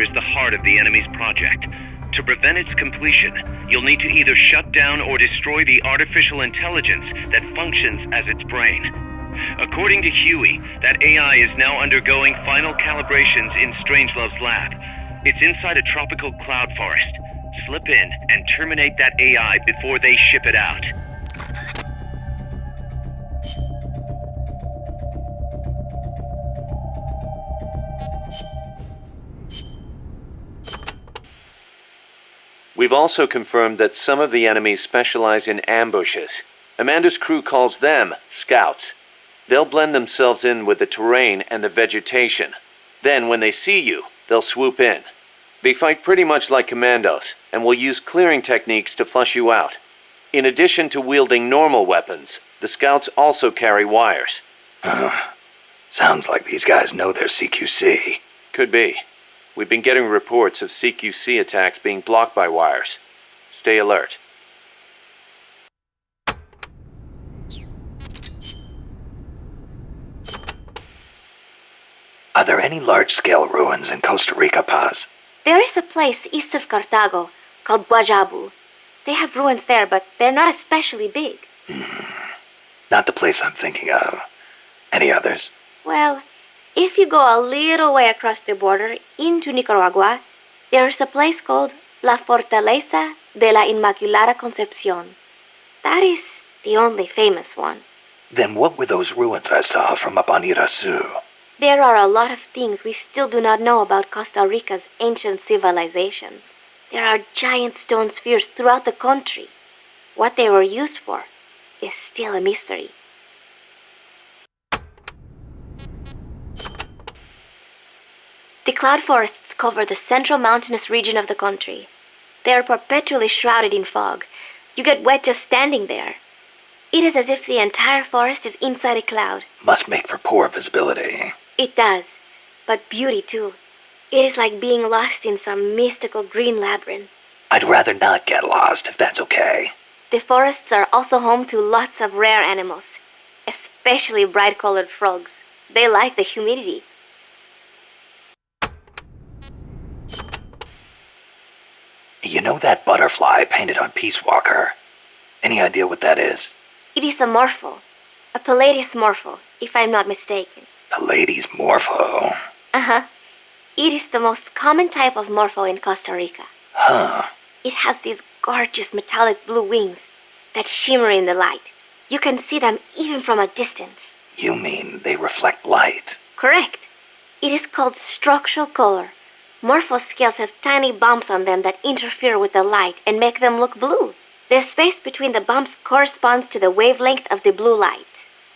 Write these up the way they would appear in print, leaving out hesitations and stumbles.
reactor is the heart of the enemy's project. To prevent its completion, you'll need to either shut down or destroy the artificial intelligence that functions as its brain. According to Huey, that AI is now undergoing final calibrations in Strangelove's lab. It's inside a tropical cloud forest. Slip in and terminate that AI before they ship it out. We've also confirmed that some of the enemies specialize in ambushes. Amanda's crew calls them scouts. They'll blend themselves in with the terrain and the vegetation. Then, when they see you, they'll swoop in. They fight pretty much like commandos, and will use clearing techniques to flush you out. In addition to wielding normal weapons, the scouts also carry wires. Sounds like these guys know their CQC. Could be. We've been getting reports of CQC attacks being blocked by wires. Stay alert. Are there any large-scale ruins in Costa Rica, Paz? There is a place east of Cartago called Guajabu. They have ruins there, but they're not especially big. Not the place I'm thinking of. Any others? Well, if you go a little way across the border into Nicaragua, there's a place called La Fortaleza de la Inmaculada Concepción. That is the only famous one. Then what were those ruins I saw from up on Irasu? There are a lot of things we still do not know about Costa Rica's ancient civilizations. There are giant stone spheres throughout the country. What they were used for is still a mystery. The cloud forests cover the central mountainous region of the country. They are perpetually shrouded in fog. You get wet just standing there. It is as if the entire forest is inside a cloud. Must make for poor visibility. It does, but beauty too. It is like being lost in some mystical green labyrinth. I'd rather not get lost, if that's okay. The forests are also home to lots of rare animals, especially bright-colored frogs. They like the humidity. You know that butterfly painted on Peace Walker? Any idea what that is? It is a morpho. A Pallades morpho, if I'm not mistaken. Pallades morpho? Uh-huh. It is the most common type of morpho in Costa Rica. Huh. It has these gorgeous metallic blue wings that shimmer in the light. You can see them even from a distance. You mean they reflect light? Correct. It is called structural color. Morpho scales have tiny bumps on them that interfere with the light and make them look blue. The space between the bumps corresponds to the wavelength of the blue light.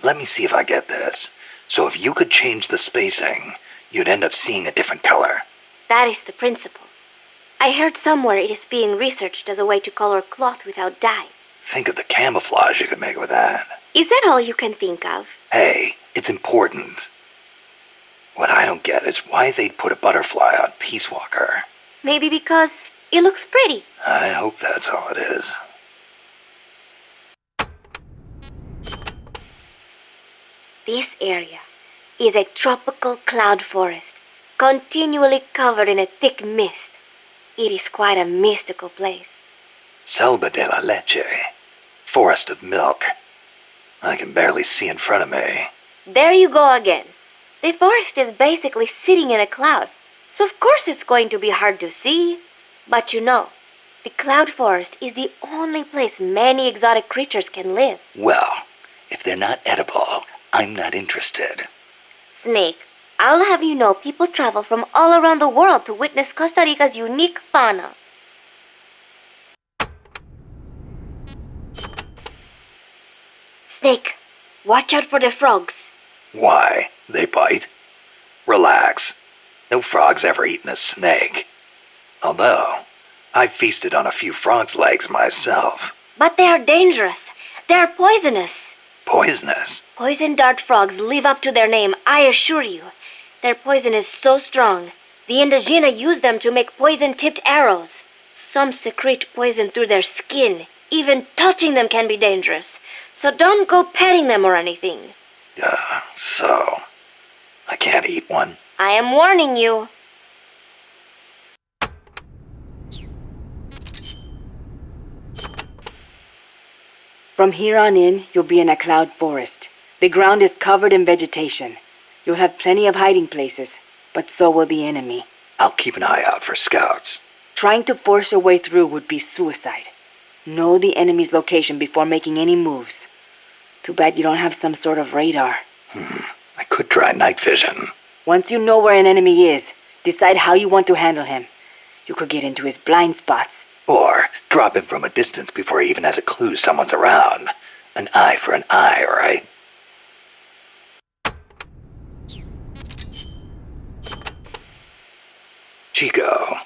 Let me see if I get this. So if you could change the spacing, you'd end up seeing a different color. That is the principle. I heard somewhere it is being researched as a way to color cloth without dye. Think of the camouflage you could make with that. Is that all you can think of? Hey, it's important. What I don't get is why they'd put a butterfly on Peace Walker. Maybe because it looks pretty. I hope that's all it is. This area is a tropical cloud forest, continually covered in a thick mist. It is quite a mystical place. Selva de la Leche. Forest of milk. I can barely see in front of me. There you go again. The forest is basically sitting in a cloud, so of course it's going to be hard to see. But you know, the cloud forest is the only place many exotic creatures can live. Well, if they're not edible, I'm not interested. Snake, I'll have you know people travel from all around the world to witness Costa Rica's unique fauna. Snake, watch out for the frogs. Why? They bite? Relax. No frog's ever eaten a snake. Although, I've feasted on a few frog's legs myself. But they are dangerous. They are poisonous. Poisonous? Poison dart frogs live up to their name, I assure you. Their poison is so strong, the Indígena use them to make poison-tipped arrows. Some secrete poison through their skin. Even touching them can be dangerous. So don't go petting them or anything. So, I can't eat one? I am warning you. From here on in, you'll be in a cloud forest. The ground is covered in vegetation. You'll have plenty of hiding places, but so will the enemy. I'll keep an eye out for scouts. Trying to force your way through would be suicide. Know the enemy's location before making any moves. Too bad you don't have some sort of radar. I could try night vision. Once you know where an enemy is, decide how you want to handle him. You could get into his blind spots. Or drop him from a distance before he even has a clue someone's around. An eye for an eye, alright? Chico,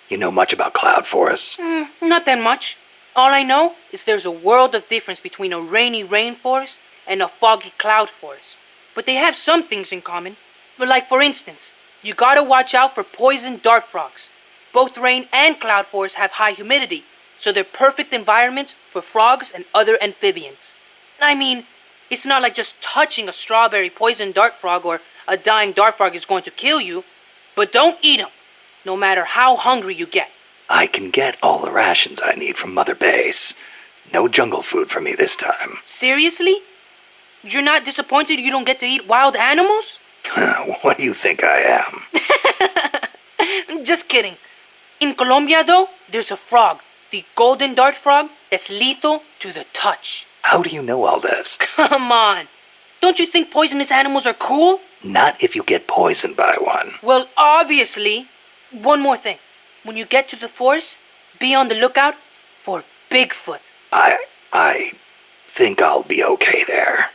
you know much about cloud forests? Not that much. All I know is there's a world of difference between a rainy rainforest and a foggy cloud forest. But they have some things in common. But like for instance, you gotta watch out for poison dart frogs. Both rain and cloud forests have high humidity, so they're perfect environments for frogs and other amphibians. I mean, it's not like just touching a strawberry poison dart frog or a dying dart frog is going to kill you. But don't eat them, no matter how hungry you get. I can get all the rations I need from Mother Base. No jungle food for me this time. Seriously? You're not disappointed you don't get to eat wild animals? What do you think I am? Just kidding. In Colombia, though, there's a frog, the golden dart frog, that's lethal to the touch. How do you know all this? Come on. Don't you think poisonous animals are cool? Not if you get poisoned by one. Well, obviously. One more thing. When you get to the forest, be on the lookout for Bigfoot. I think I'll be okay there.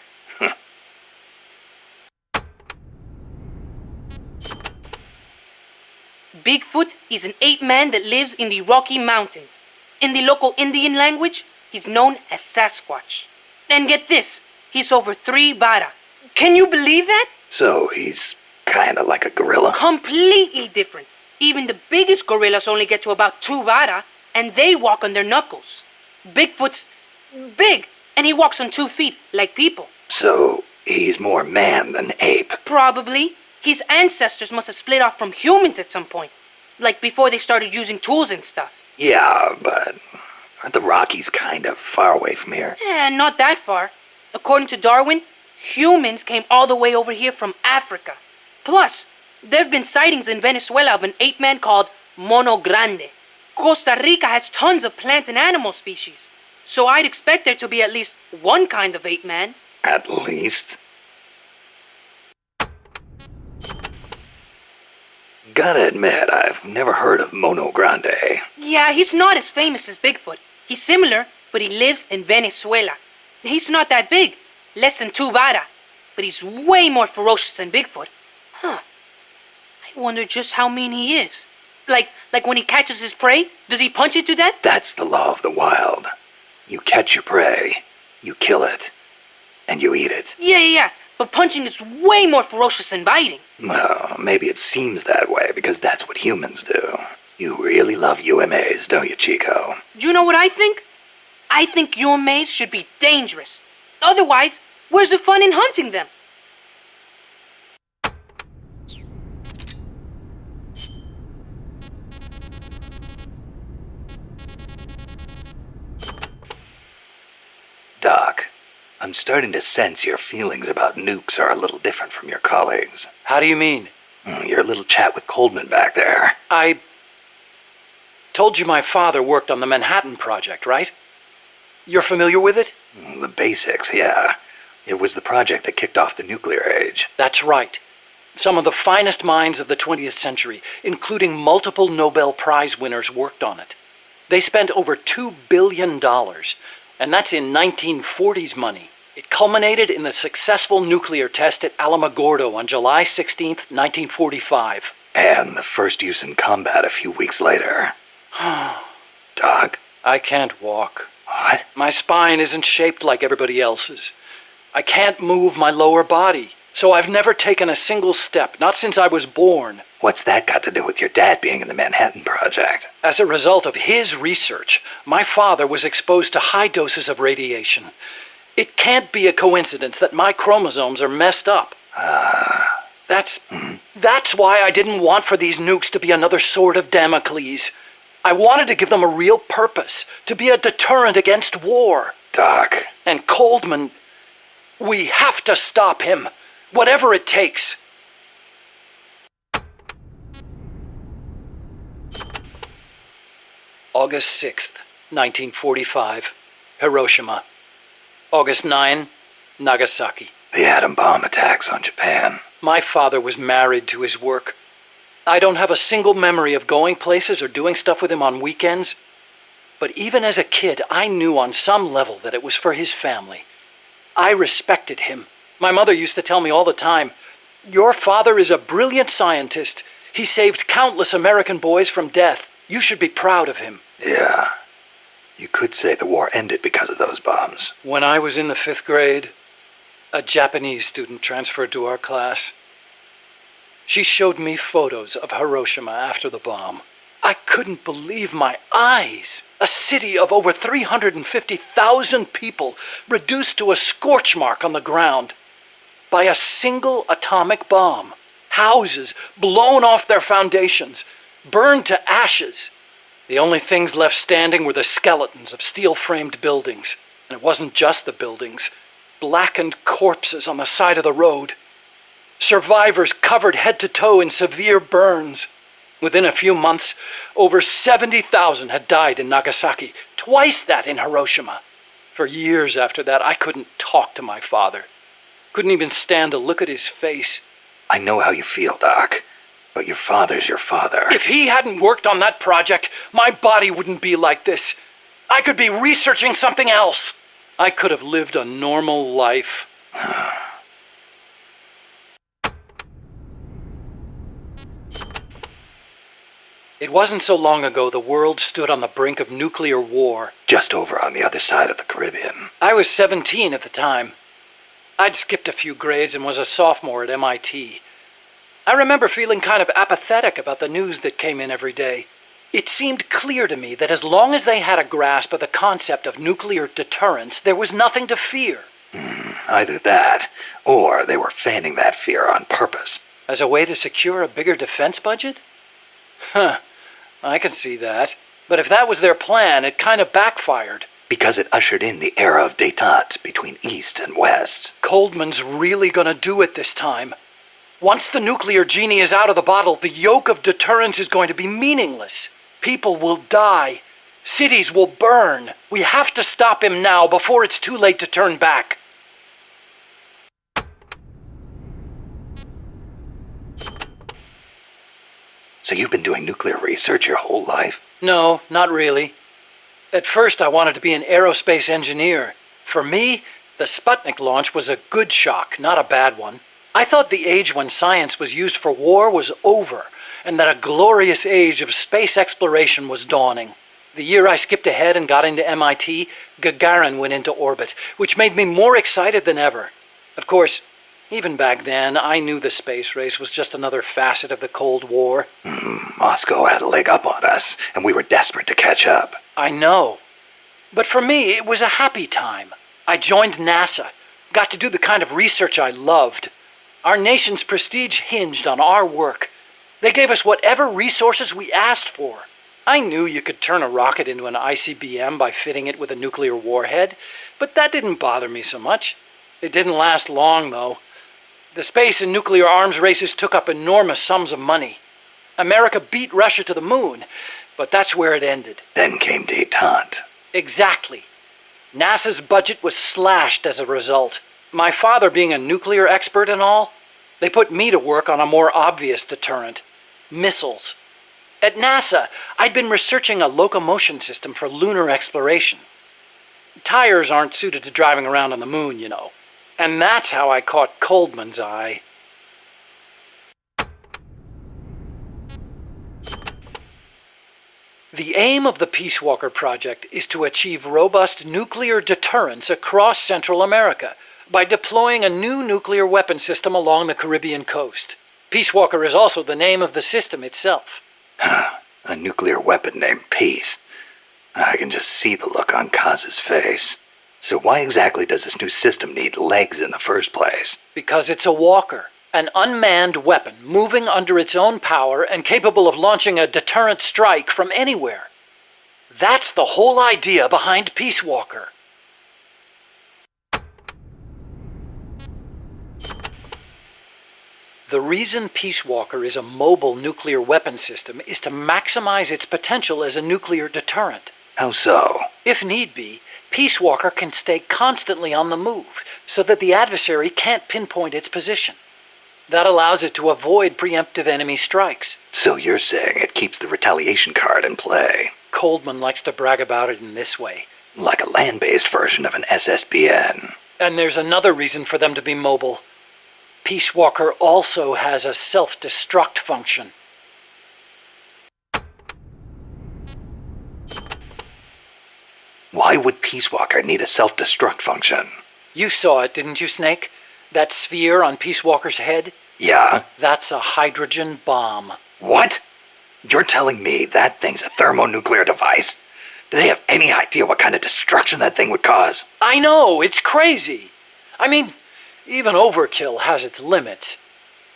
Bigfoot is an ape-man that lives in the Rocky Mountains. In the local Indian language, he's known as Sasquatch. And get this, he's over 3 vara. Can you believe that? So he's kinda like a gorilla? Completely different. Even the biggest gorillas only get to about 2 vara, and they walk on their knuckles. Bigfoot's big, and he walks on 2 feet, like people. So he's more man than ape? Probably. His ancestors must have split off from humans at some point. Like before they started using tools and stuff. Yeah, but aren't the Rockies kind of far away from here? Not that far. According to Darwin, humans came all the way over here from Africa. Plus, there have been sightings in Venezuela of an ape-man called Mono Grande. Costa Rica has tons of plant and animal species. So I'd expect there to be at least one kind of ape-man. At least. Gotta admit, I've never heard of Mono Grande. Yeah, he's not as famous as Bigfoot. He's similar, but he lives in Venezuela. He's not that big, less than 2 vara, but he's way more ferocious than Bigfoot. Huh. I wonder just how mean he is. Like when he catches his prey, does he punch it to death? That's the law of the wild. You catch your prey, you kill it, and you eat it. Yeah. But punching is way more ferocious than biting. Well, maybe it seems that way because that's what humans do. You really love UMAs, don't you, Chico? Do you know what I think? I think UMAs should be dangerous. Otherwise, where's the fun in hunting them? Doc, I'm starting to sense your feelings about nukes are a little different from your colleagues. How do you mean? Your little chat with Coldman back there. I told you my father worked on the Manhattan Project, right? You're familiar with it? The basics, yeah. It was the project that kicked off the nuclear age. That's right. Some of the finest minds of the 20th century, including multiple Nobel Prize winners, worked on it. They spent over $2 billion, and that's in 1940s money. It culminated in the successful nuclear test at Alamogordo on July 16th, 1945. And the first use in combat a few weeks later. Doc? I can't walk. What? My spine isn't shaped like everybody else's. I can't move my lower body, so I've never taken a single step, not since I was born. What's that got to do with your dad being in the Manhattan Project? As a result of his research, my father was exposed to high doses of radiation. It can't be a coincidence that my chromosomes are messed up. That's why I didn't want for these nukes to be another sword of Damocles. I wanted to give them a real purpose, to be a deterrent against war. Doc, And Coldman, we have to stop him, whatever it takes. August 6th, 1945, Hiroshima. August 9, Nagasaki. The atom bomb attacks on Japan. My father was married to his work. I don't have a single memory of going places or doing stuff with him on weekends. But even as a kid, I knew on some level that it was for his family. I respected him. My mother used to tell me all the time, "Your father is a brilliant scientist. He saved countless American boys from death. You should be proud of him." Yeah. You could say the war ended because of those bombs. When I was in the 5th grade, a Japanese student transferred to our class. She showed me photos of Hiroshima after the bomb. I couldn't believe my eyes. A city of over 350,000 people reduced to a scorch mark on the ground by a single atomic bomb. Houses blown off their foundations, burned to ashes. The only things left standing were the skeletons of steel-framed buildings. And it wasn't just the buildings. Blackened corpses on the side of the road. Survivors covered head to toe in severe burns. Within a few months, over 70,000 had died in Nagasaki, twice that in Hiroshima. For years after that, I couldn't talk to my father. Couldn't even stand to look at his face. I know how you feel, Doc. But your father's your father. If he hadn't worked on that project, my body wouldn't be like this. I could be researching something else. I could have lived a normal life. It wasn't so long ago the world stood on the brink of nuclear war. Just over on the other side of the Caribbean. I was 17 at the time. I'd skipped a few grades and was a sophomore at MIT. I remember feeling kind of apathetic about the news that came in every day. It seemed clear to me that as long as they had a grasp of the concept of nuclear deterrence, there was nothing to fear. Either that, or they were fanning that fear on purpose. As a way to secure a bigger defense budget? Huh, I can see that. But if that was their plan, it kind of backfired. Because it ushered in the era of détente between East and West. Coldman's really gonna do it this time. Once the nuclear genie is out of the bottle, the yoke of deterrence is going to be meaningless. People will die. Cities will burn. We have to stop him now before it's too late to turn back. So you've been doing nuclear research your whole life? No, not really. At first I wanted to be an aerospace engineer. For me, the Sputnik launch was a good shock, not a bad one. I thought the age when science was used for war was over, and that a glorious age of space exploration was dawning. The year I skipped ahead and got into MIT, Gagarin went into orbit, which made me more excited than ever. Of course, even back then, I knew the space race was just another facet of the Cold War. Moscow had a leg up on us, and we were desperate to catch up. I know. But for me, it was a happy time. I joined NASA, got to do the kind of research I loved. Our nation's prestige hinged on our work. They gave us whatever resources we asked for. I knew you could turn a rocket into an ICBM by fitting it with a nuclear warhead, but that didn't bother me so much. It didn't last long, though. The space and nuclear arms races took up enormous sums of money. America beat Russia to the moon, but that's where it ended. Then came détente. Exactly. NASA's budget was slashed as a result. My father being a nuclear expert and all, they put me to work on a more obvious deterrent. Missiles. At NASA, I'd been researching a locomotion system for lunar exploration. Tires aren't suited to driving around on the moon, you know. And that's how I caught Coldman's eye. The aim of the Peace Walker project is to achieve robust nuclear deterrence across Central America by deploying a new nuclear weapon system along the Caribbean coast. Peace Walker is also the name of the system itself. A nuclear weapon named Peace. I can just see the look on Kaz's face. So why exactly does this new system need legs in the first place? Because it's a walker, an unmanned weapon moving under its own power and capable of launching a deterrent strike from anywhere. That's the whole idea behind Peace Walker. The reason Peace Walker is a mobile nuclear weapon system is to maximize its potential as a nuclear deterrent. How so? If need be, Peace Walker can stay constantly on the move so that the adversary can't pinpoint its position. That allows it to avoid preemptive enemy strikes. So you're saying it keeps the retaliation card in play? Coldman likes to brag about it in this way. Like a land-based version of an SSBN. And there's another reason for them to be mobile. Peace Walker also has a self-destruct function. Why would Peace Walker need a self-destruct function? You saw it, didn't you, Snake? That sphere on Peace Walker's head? Yeah? That's a hydrogen bomb. What? You're telling me that thing's a thermonuclear device? Do they have any idea what kind of destruction that thing would cause? I know, it's crazy. I mean, even overkill has its limits.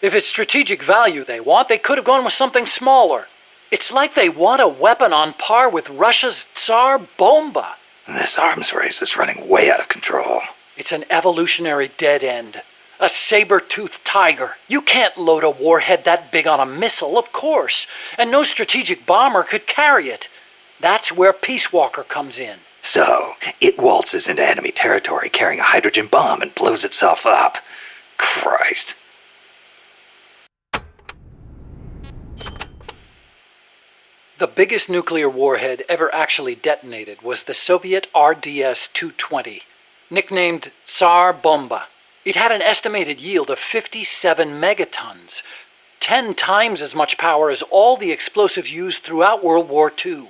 If it's strategic value they want, they could have gone with something smaller. It's like they want a weapon on par with Russia's Tsar Bomba. This arms race is running way out of control. It's an evolutionary dead end. A saber-toothed tiger. You can't load a warhead that big on a missile, of course. And no strategic bomber could carry it. That's where Peace Walker comes in. So, it waltzes into enemy territory carrying a hydrogen bomb and blows itself up. Christ. The biggest nuclear warhead ever actually detonated was the Soviet RDS-220, nicknamed Tsar Bomba. It had an estimated yield of 57 megatons, 10 times as much power as all the explosives used throughout World War II.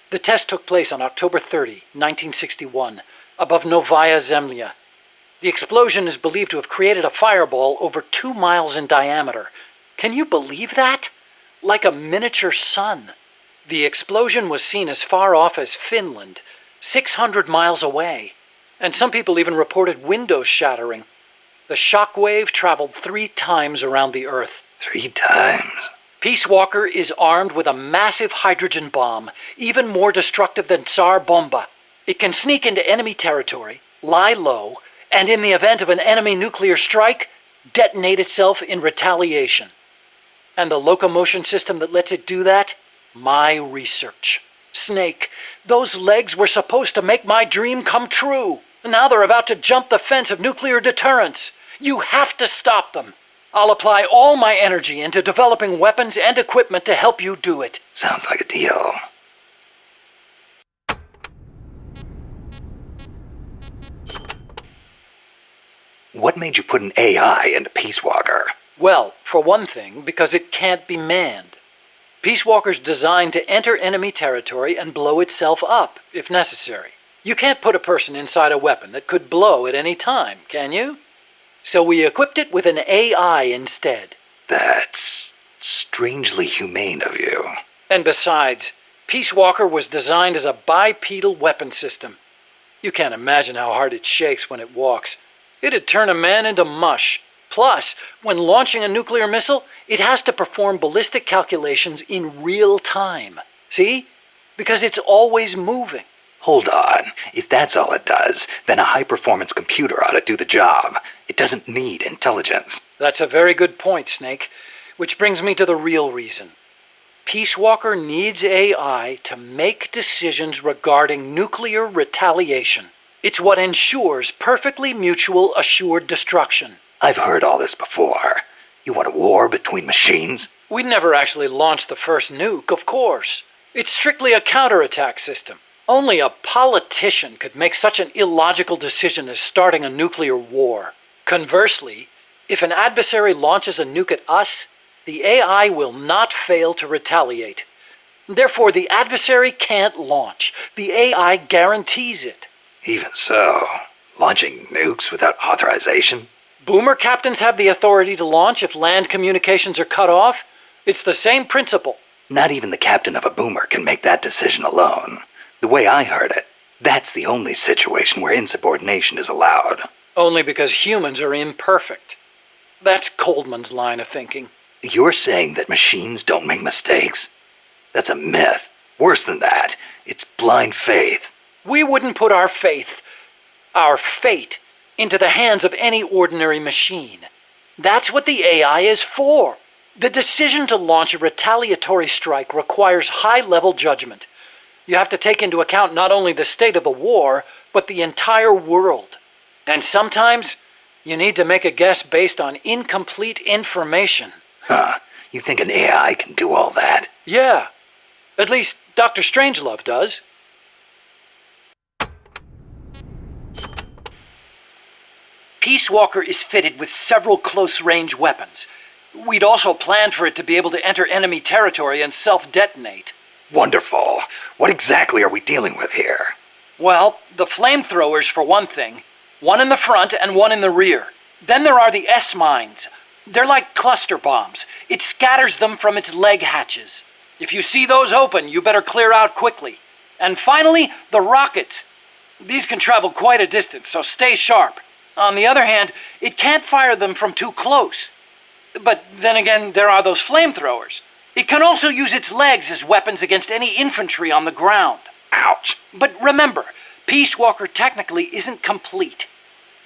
The test took place on October 30, 1961, above Novaya Zemlya. The explosion is believed to have created a fireball over 2 miles in diameter. Can you believe that? Like a miniature sun. The explosion was seen as far off as Finland, 600 miles away. And some people even reported windows shattering. The shockwave traveled 3 times around the Earth. 3 times? Peace Walker is armed with a massive hydrogen bomb, even more destructive than Tsar Bomba. It can sneak into enemy territory, lie low, and in the event of an enemy nuclear strike, detonate itself in retaliation. And the locomotion system that lets it do that? My research. Snake, those legs were supposed to make my dream come true. Now they're about to jump the fence of nuclear deterrence. You have to stop them. I'll apply all my energy into developing weapons and equipment to help you do it. Sounds like a deal. What made you put an AI into Peace Walker? Well, for one thing, because it can't be manned. Peace Walker's designed to enter enemy territory and blow itself up, if necessary. You can't put a person inside a weapon that could blow at any time, can you? So we equipped it with an AI instead. That's strangely humane of you. And besides, Peace Walker was designed as a bipedal weapon system. You can't imagine how hard it shakes when it walks. It'd turn a man into mush. Plus, when launching a nuclear missile, it has to perform ballistic calculations in real time. See? Because it's always moving. Hold on. If that's all it does, then a high-performance computer ought to do the job. It doesn't need intelligence. That's a very good point, Snake. Which brings me to the real reason. Peace Walker needs AI to make decisions regarding nuclear retaliation. It's what ensures perfectly mutual assured destruction. I've heard all this before. You want a war between machines? We'd never actually launched the first nuke, of course. It's strictly a counterattack system. Only a politician could make such an illogical decision as starting a nuclear war. Conversely, if an adversary launches a nuke at us, the AI will not fail to retaliate. Therefore, the adversary can't launch. The AI guarantees it. Even so, launching nukes without authorization? Boomer captains have the authority to launch if land communications are cut off. It's the same principle. Not even the captain of a boomer can make that decision alone. The way I heard it, that's the only situation where insubordination is allowed. Only because humans are imperfect. That's Coldman's line of thinking. You're saying that machines don't make mistakes? That's a myth. Worse than that, it's blind faith. We wouldn't put our faith, our fate, into the hands of any ordinary machine. That's what the AI is for. The decision to launch a retaliatory strike requires high-level judgment. You have to take into account not only the state of the war, but the entire world. And sometimes, you need to make a guess based on incomplete information. Huh. You think an AI can do all that? Yeah. At least Dr. Strangelove does. Peace Walker is fitted with several close-range weapons. We'd also planned for it to be able to enter enemy territory and self-detonate. Wonderful. What exactly are we dealing with here? Well, the flamethrowers for one thing. One in the front and one in the rear. Then there are the S-mines. They're like cluster bombs. It scatters them from its leg hatches. If you see those open, you better clear out quickly. And finally, the rockets. These can travel quite a distance, so stay sharp. On the other hand, it can't fire them from too close. But then again, there are those flamethrowers. It can also use its legs as weapons against any infantry on the ground. Ouch. But remember, Peace Walker technically isn't complete.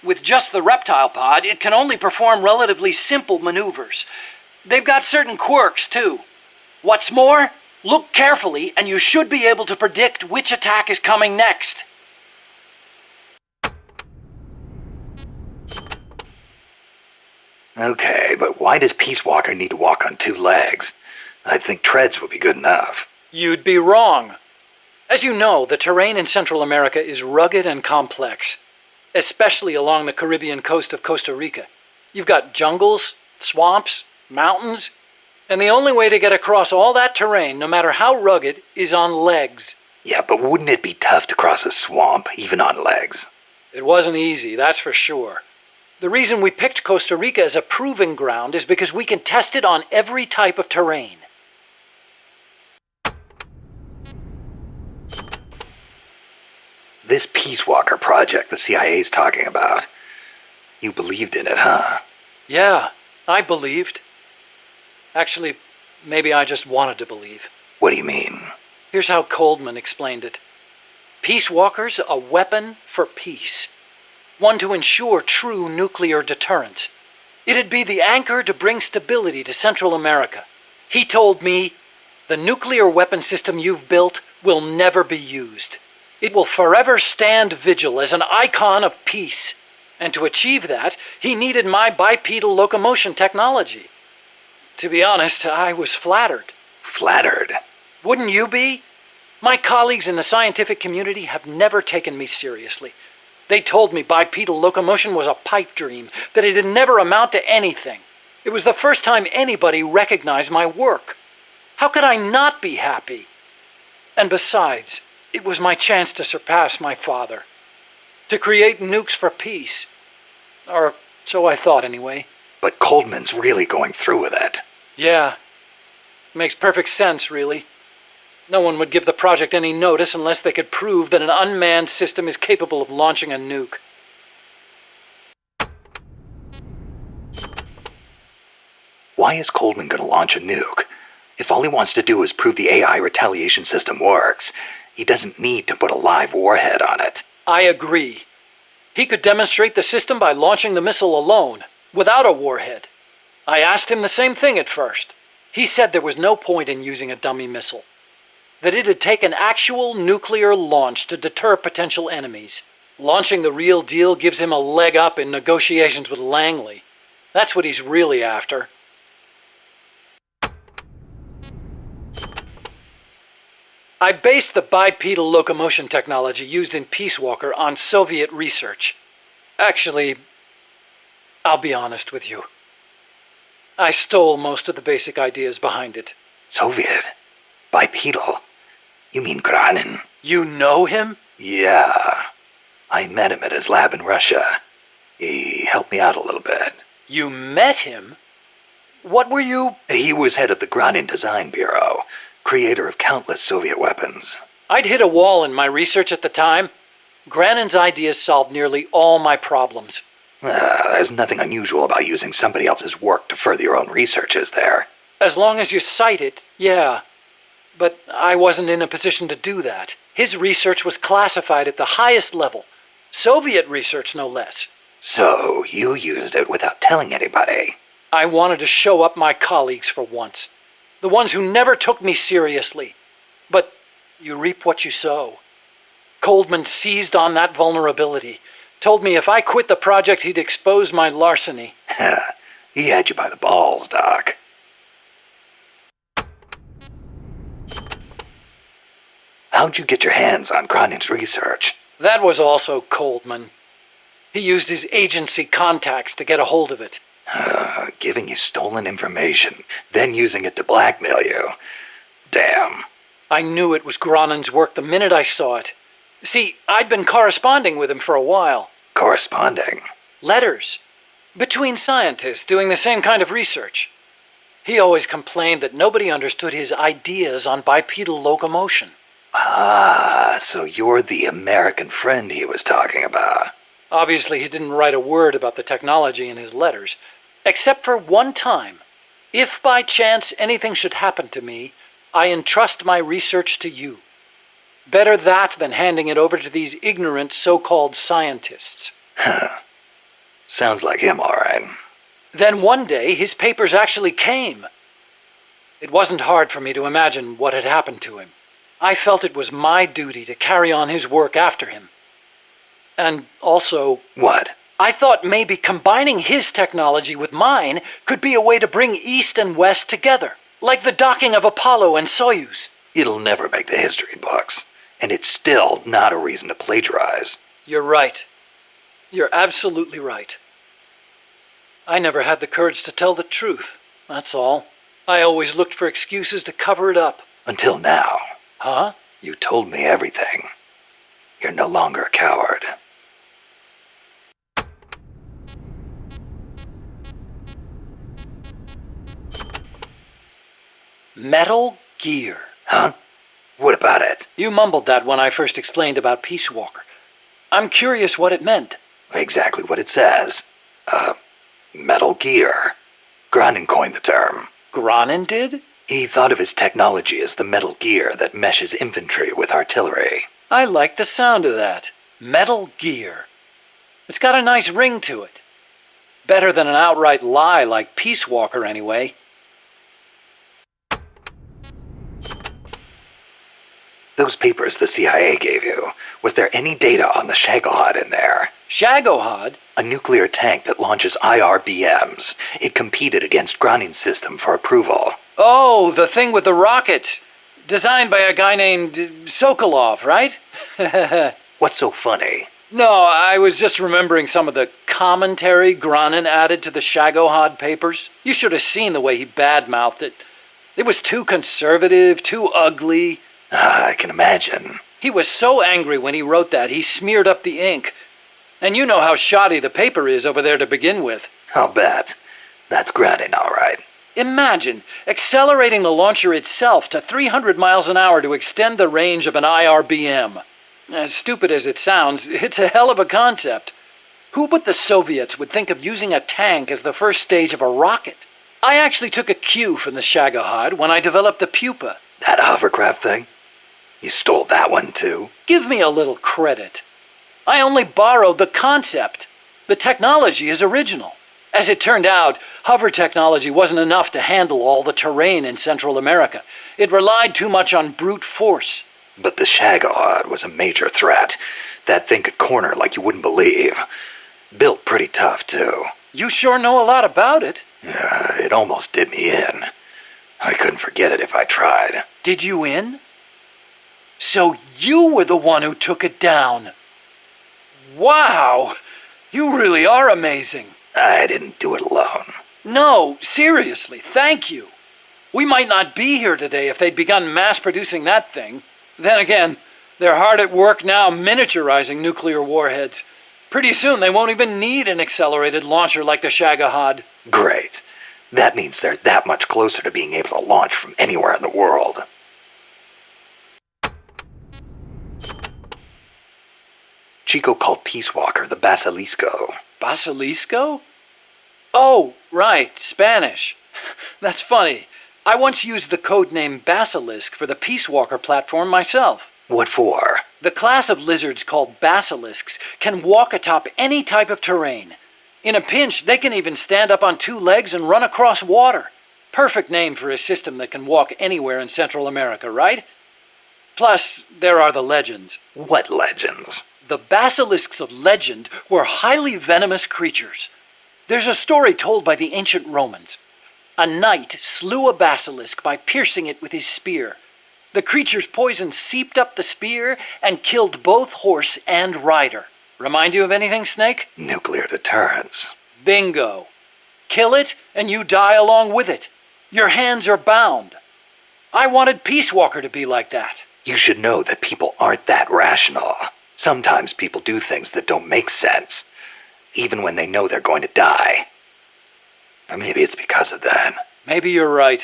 With just the reptile pod, it can only perform relatively simple maneuvers. They've got certain quirks, too. What's more, look carefully and you should be able to predict which attack is coming next. Okay, but why does Peace Walker need to walk on two legs? I'd think treads would be good enough. You'd be wrong. As you know, the terrain in Central America is rugged and complex, especially along the Caribbean coast of Costa Rica. You've got jungles, swamps, mountains, and the only way to get across all that terrain, no matter how rugged, is on legs. Yeah, but wouldn't it be tough to cross a swamp, even on legs? It wasn't easy, that's for sure. The reason we picked Costa Rica as a proving ground is because we can test it on every type of terrain. This Peace Walker project the CIA's talking about. You believed in it, huh? Yeah, I believed. Actually, maybe I just wanted to believe. What do you mean? Here's how Coldman explained it. Peace Walker's a weapon for peace. One to ensure true nuclear deterrence. It'd be the anchor to bring stability to Central America. He told me, the nuclear weapon system you've built will never be used. It will forever stand vigil as an icon of peace. And to achieve that, he needed my bipedal locomotion technology. To be honest, I was flattered. Flattered? Wouldn't you be? My colleagues in the scientific community have never taken me seriously. They told me bipedal locomotion was a pipe dream, that it'd never amount to anything. It was the first time anybody recognized my work. How could I not be happy? And besides, it was my chance to surpass my father. To create nukes for peace. Or so I thought anyway. But Coldman's really going through with it. Yeah. Makes perfect sense, really. No one would give the project any notice unless they could prove that an unmanned system is capable of launching a nuke. Why is Coldman going to launch a nuke? If all he wants to do is prove the AI retaliation system works, he doesn't need to put a live warhead on it. I agree. He could demonstrate the system by launching the missile alone, without a warhead. I asked him the same thing at first. He said there was no point in using a dummy missile. That it'd take an actual nuclear launch to deter potential enemies. Launching the real deal gives him a leg up in negotiations with Langley. That's what he's really after. I based the bipedal locomotion technology used in Peace Walker on Soviet research. Actually, I'll be honest with you. I stole most of the basic ideas behind it. Soviet? Bipedal? You mean Granin? You know him? Yeah. I met him at his lab in Russia. He helped me out a little bit. You met him? What were you... He was head of the Granin Design Bureau, creator of countless Soviet weapons. I'd hit a wall in my research at the time. Granin's ideas solved nearly all my problems. There's nothing unusual about using somebody else's work to further your own research, is there? As long as you cite it, yeah. But I wasn't in a position to do that. His research was classified at the highest level. Soviet research, no less. So, you used it without telling anybody? I wanted to show up my colleagues for once. The ones who never took me seriously. But you reap what you sow. Coldman seized on that vulnerability. Told me if I quit the project, he'd expose my larceny. He had you by the balls, Doc. How'd you get your hands on Gronin's research? That was also Coldman. He used his agency contacts to get a hold of it. Giving you stolen information, then using it to blackmail you. Damn. I knew it was Gronin's work the minute I saw it. See, I'd been corresponding with him for a while. Corresponding? Letters. Between scientists doing the same kind of research. He always complained that nobody understood his ideas on bipedal locomotion. Ah, so you're the American friend he was talking about. Obviously, he didn't write a word about the technology in his letters. Except for one time. If by chance anything should happen to me, I entrust my research to you. Better that than handing it over to these ignorant so-called scientists. Sounds like him, all right. Then one day, his papers actually came. It wasn't hard for me to imagine what had happened to him. I felt it was my duty to carry on his work after him. And also... What? I thought maybe combining his technology with mine could be a way to bring East and West together, like the docking of Apollo and Soyuz. It'll never make the history books, and it's still not a reason to plagiarize. You're right. You're absolutely right. I never had the courage to tell the truth, that's all. I always looked for excuses to cover it up. Until now. Huh? You told me everything. You're no longer a coward. Metal Gear. Huh? What about it? You mumbled that when I first explained about Peace Walker. I'm curious what it meant. Exactly what it says. Metal Gear. Gronin coined the term. Gronin did? He thought of his technology as the metal gear that meshes infantry with artillery. I like the sound of that. Metal Gear. It's got a nice ring to it. Better than an outright lie like Peace Walker, anyway. Those papers the CIA gave you, was there any data on the Shagohod in there? Shagohod? A nuclear tank that launches IRBMs. It competed against Gronin's system for approval. Oh, the thing with the rockets. Designed by a guy named Sokolov, right? What's so funny? No, I was just remembering some of the commentary Gronin added to the Shagohod papers. You should have seen the way he badmouthed it. It was too conservative, too ugly. I can imagine. He was so angry when he wrote that, he smeared up the ink. And you know how shoddy the paper is over there to begin with. I'll bet. That's Gronin, all right. Imagine accelerating the launcher itself to 300 miles an hour to extend the range of an IRBM. As stupid as it sounds, it's a hell of a concept. Who but the Soviets would think of using a tank as the first stage of a rocket? I actually took a cue from the Shagohod when I developed the Pupa. That hovercraft thing? You stole that one, too? Give me a little credit. I only borrowed the concept. The technology is original. As it turned out, hover technology wasn't enough to handle all the terrain in Central America. It relied too much on brute force. But the Shagohod was a major threat. That thing could corner like you wouldn't believe. Built pretty tough, too. You sure know a lot about it. It almost did me in. I couldn't forget it if I tried. Did you in? So you were the one who took it down. Wow! You really are amazing. I didn't do it alone. No, seriously, thank you. We might not be here today if they'd begun mass-producing that thing. Then again, they're hard at work now miniaturizing nuclear warheads. Pretty soon they won't even need an accelerated launcher like the Shagohod. Great. That means they're that much closer to being able to launch from anywhere in the world. Chico called Peace Walker the Basilisco. Basilisco? Oh, right, Spanish. That's funny. I once used the codename Basilisk for the Peace Walker platform myself. What for? The class of lizards called basilisks can walk atop any type of terrain. In a pinch, they can even stand up on two legs and run across water. Perfect name for a system that can walk anywhere in Central America, right? Plus, there are the legends. What legends? The basilisks of legend were highly venomous creatures. There's a story told by the ancient Romans. A knight slew a basilisk by piercing it with his spear. The creature's poison seeped up the spear and killed both horse and rider. Remind you of anything, Snake? Nuclear deterrence. Bingo. Kill it, and you die along with it. Your hands are bound. I wanted Peace Walker to be like that. You should know that people aren't that rational. Sometimes people do things that don't make sense, even when they know they're going to die. Or maybe it's because of that. Maybe you're right.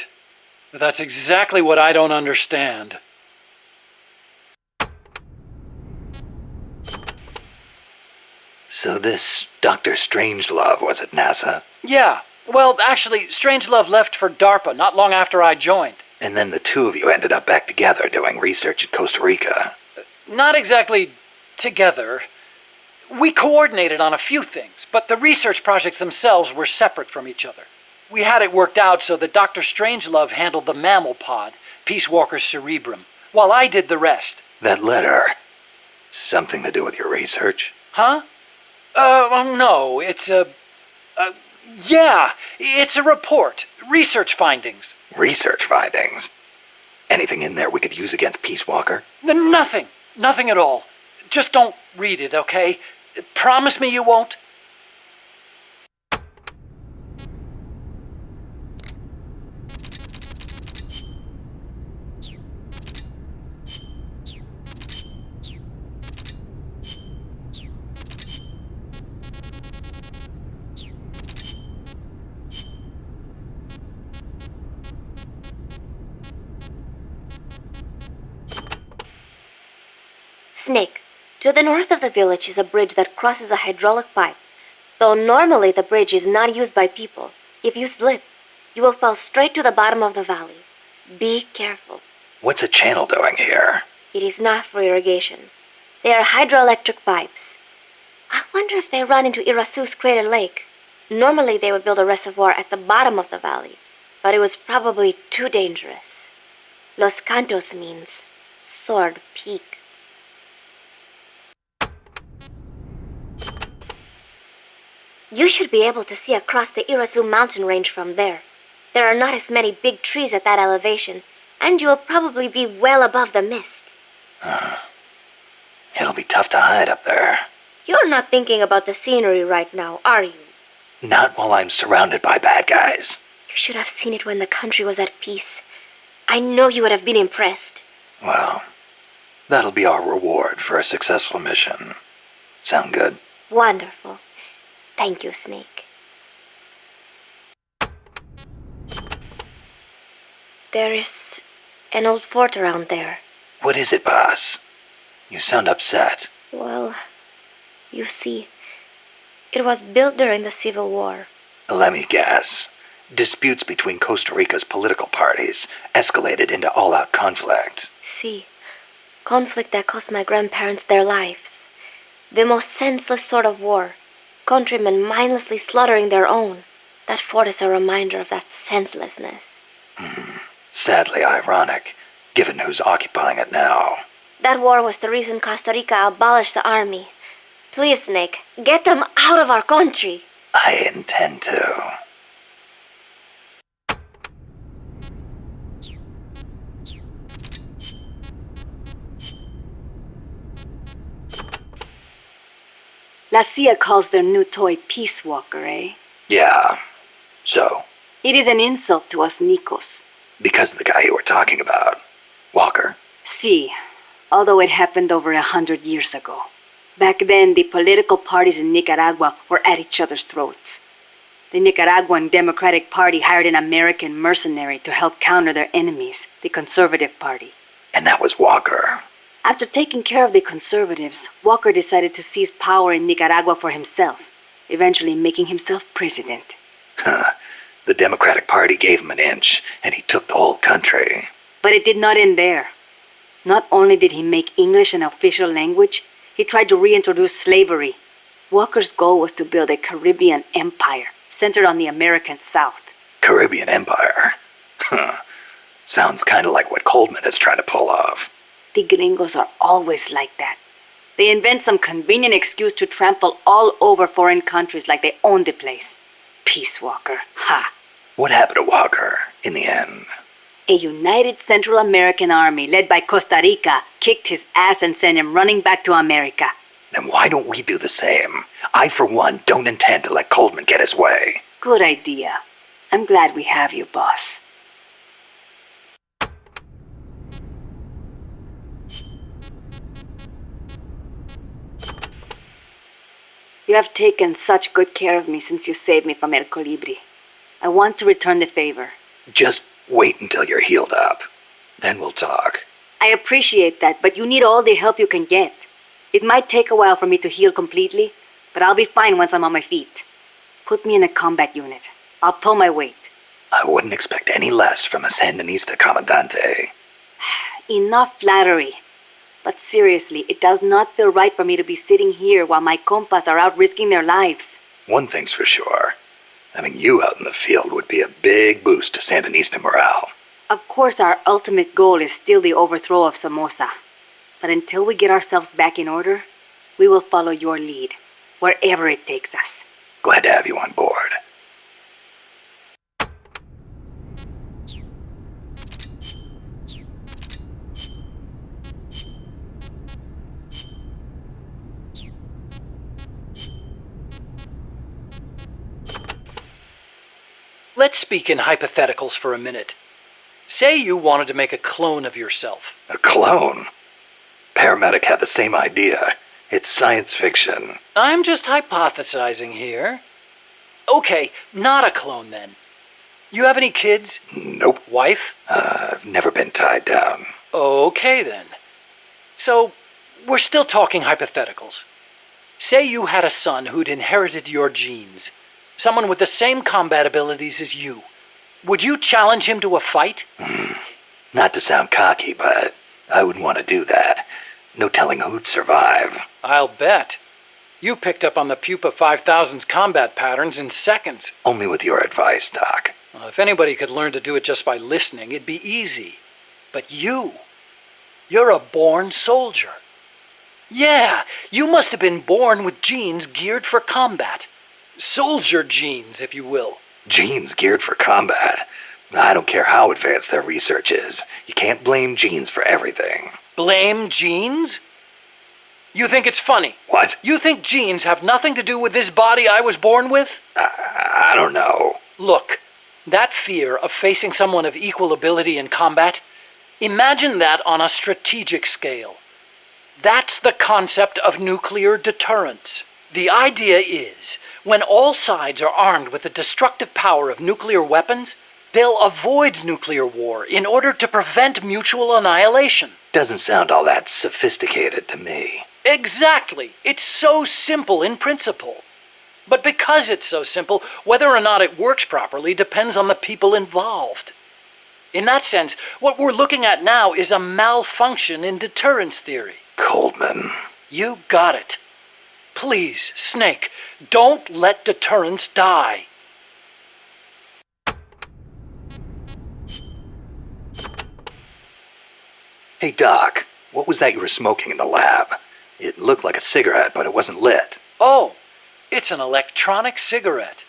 But that's exactly what I don't understand. So this Dr. Strangelove was at NASA? Yeah. Well, actually, Strangelove left for DARPA not long after I joined. And then the two of you ended up back together doing research in Costa Rica. Not exactly together. We coordinated on a few things, but the research projects themselves were separate from each other. We had it worked out so that Dr. Strangelove handled the mammal pod, Peace Walker's cerebrum, while I did the rest. That letter, something to do with your research? Huh? No, it's yeah, it's a report. Research findings. Research findings? Anything in there we could use against Peace Walker? Nothing. Nothing at all. Just don't read it, okay? Promise me you won't? Snake, to the north of the village is a bridge that crosses a hydraulic pipe. Though normally the bridge is not used by people, if you slip, you will fall straight to the bottom of the valley. Be careful. What's a channel doing here? It is not for irrigation. They are hydroelectric pipes. I wonder if they run into Irasu's crater lake. Normally they would build a reservoir at the bottom of the valley, but it was probably too dangerous. Los Cantos means sword peak. You should be able to see across the Irasu mountain range from there. There are not as many big trees at that elevation, and you will probably be well above the mist. It'll be tough to hide up there. You're not thinking about the scenery right now, are you? Not while I'm surrounded by bad guys. You should have seen it when the country was at peace. I know you would have been impressed. Well, that'll be our reward for a successful mission. Sound good? Wonderful. Thank you, Snake. There is an old fort around there. What is it, boss? You sound upset. Well, you see, it was built during the Civil War. Let me guess. Disputes between Costa Rica's political parties escalated into all-out conflict. See, conflict that cost my grandparents their lives. The most senseless sort of war. Countrymen mindlessly slaughtering their own. That fort is a reminder of that senselessness. Sadly ironic, given who's occupying it now. That war was the reason Costa Rica abolished the army. Please, Snake, get them out of our country. I intend to. La CIA calls their new toy Peace Walker, eh? Yeah. So? It is an insult to us Nicos. Because of the guy you were talking about. Walker. Si, although it happened over 100 years ago. Back then, the political parties in Nicaragua were at each other's throats. The Nicaraguan Democratic Party hired an American mercenary to help counter their enemies, the Conservative Party. And that was Walker. After taking care of the conservatives, Walker decided to seize power in Nicaragua for himself, eventually making himself president. The Democratic Party gave him an inch, and he took the whole country. But it did not end there. Not only did he make English an official language, he tried to reintroduce slavery. Walker's goal was to build a Caribbean empire centered on the American South. Caribbean Empire? Huh. Sounds kind of like what Coldman is trying to pull off. The gringos are always like that. They invent some convenient excuse to trample all over foreign countries like they own the place. Peace Walker, ha! What happened to Walker in the end? A united Central American army led by Costa Rica kicked his ass and sent him running back to America. Then why don't we do the same? I, for one, don't intend to let Coldman get his way. Good idea. I'm glad we have you, boss. You have taken such good care of me since you saved me from El Colibri. I want to return the favor. Just wait until you're healed up. Then we'll talk. I appreciate that, but you need all the help you can get. It might take a while for me to heal completely, but I'll be fine once I'm on my feet. Put me in a combat unit. I'll pull my weight. I wouldn't expect any less from a Sandinista Comandante. Enough flattery. But seriously, it does not feel right for me to be sitting here while my compas are out risking their lives. One thing's for sure. Having you out in the field would be a big boost to Sandinista morale. Of course, our ultimate goal is still the overthrow of Somoza. But until we get ourselves back in order, we will follow your lead, wherever it takes us. Glad to have you on board. Let's speak in hypotheticals for a minute. Say you wanted to make a clone of yourself. A clone? Paramedic had the same idea. It's science fiction. I'm just hypothesizing here. Okay, not a clone then. You have any kids? Nope. Wife? I've never been tied down. Okay then. So, we're still talking hypotheticals. Say you had a son who'd inherited your genes. Someone with the same combat abilities as you. Would you challenge him to a fight? Not to sound cocky, but I would want to do that. No telling who'd survive. I'll bet. You picked up on the Pupa 5000's combat patterns in seconds. Only with your advice, Doc. Well, if anybody could learn to do it just by listening, it'd be easy. But you're a born soldier. Yeah, you must have been born with genes geared for combat. Soldier genes, if you will. Genes geared for combat? I don't care how advanced their research is. You can't blame genes for everything. Blame genes? You think it's funny? What? You think genes have nothing to do with this body I was born with? I don't know. Look, that fear of facing someone of equal ability in combat, imagine that on a strategic scale. That's the concept of nuclear deterrence. The idea is, when all sides are armed with the destructive power of nuclear weapons, they'll avoid nuclear war in order to prevent mutual annihilation. Doesn't sound all that sophisticated to me. Exactly. It's so simple in principle. But because it's so simple, whether or not it works properly depends on the people involved. In that sense, what we're looking at now is a malfunction in deterrence theory. Coldman. You got it. Please, Snake, don't let deterrence die. Hey, Doc, what was that you were smoking in the lab? It looked like a cigarette, but it wasn't lit. Oh, it's an electronic cigarette.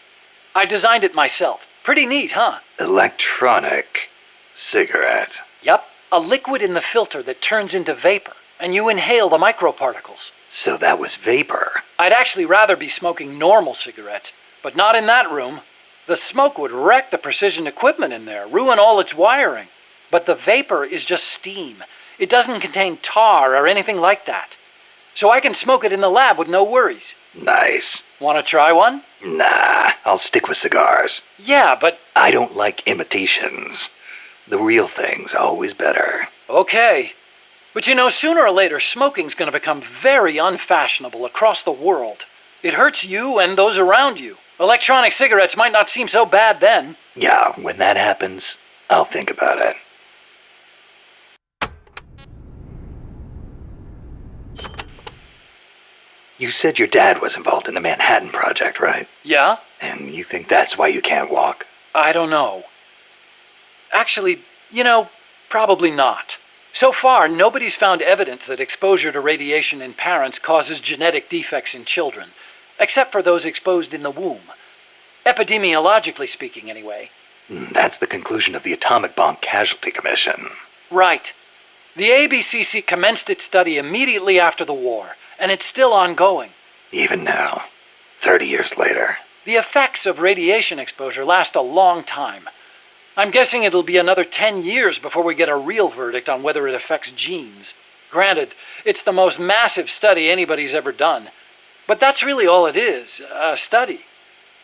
I designed it myself. Pretty neat, huh? Electronic cigarette. Yup, a liquid in the filter that turns into vapor, and you inhale the microparticles. So that was vapor. I'd actually rather be smoking normal cigarettes, but not in that room. The smoke would wreck the precision equipment in there, ruin all its wiring. But the vapor is just steam. It doesn't contain tar or anything like that. So I can smoke it in the lab with no worries. Nice. Want to try one? Nah, I'll stick with cigars. Yeah, but... I don't like imitations. The real thing's always better. Okay. But you know, sooner or later, smoking's going to become very unfashionable across the world. It hurts you and those around you. Electronic cigarettes might not seem so bad then. Yeah, when that happens, I'll think about it. You said your dad was involved in the Manhattan Project, right? Yeah? And you think that's why you can't walk? I don't know. Actually, probably not. So far, nobody's found evidence that exposure to radiation in parents causes genetic defects in children, except for those exposed in the womb. Epidemiologically speaking, anyway. That's the conclusion of the Atomic Bomb Casualty Commission. Right. The ABCC commenced its study immediately after the war, and it's still ongoing. Even now, 30 years later. The effects of radiation exposure last a long time. I'm guessing it'll be another 10 years before we get a real verdict on whether it affects genes. Granted, it's the most massive study anybody's ever done. But that's really all it is, a study.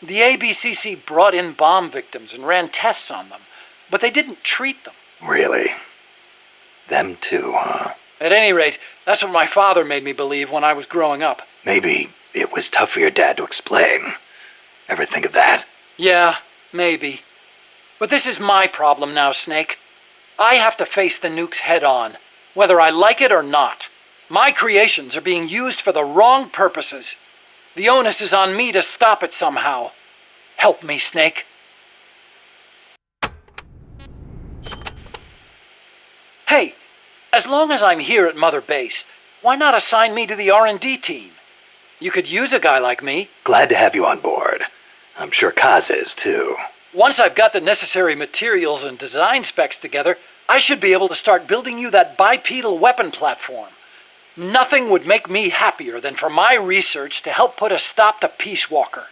The ABCC brought in bomb victims and ran tests on them, but they didn't treat them. Really? Them too, huh? At any rate, that's what my father made me believe when I was growing up. Maybe it was tough for your dad to explain. Ever think of that? Yeah, maybe. But this is my problem now, Snake. I have to face the nukes head on, whether I like it or not. My creations are being used for the wrong purposes. The onus is on me to stop it somehow. Help me, Snake. Hey, as long as I'm here at Mother Base, why not assign me to the R&D team? You could use a guy like me. Glad to have you on board. I'm sure Kaz is, too. Once I've got the necessary materials and design specs together, I should be able to start building you that bipedal weapon platform. Nothing would make me happier than for my research to help put a stop to Peace Walker.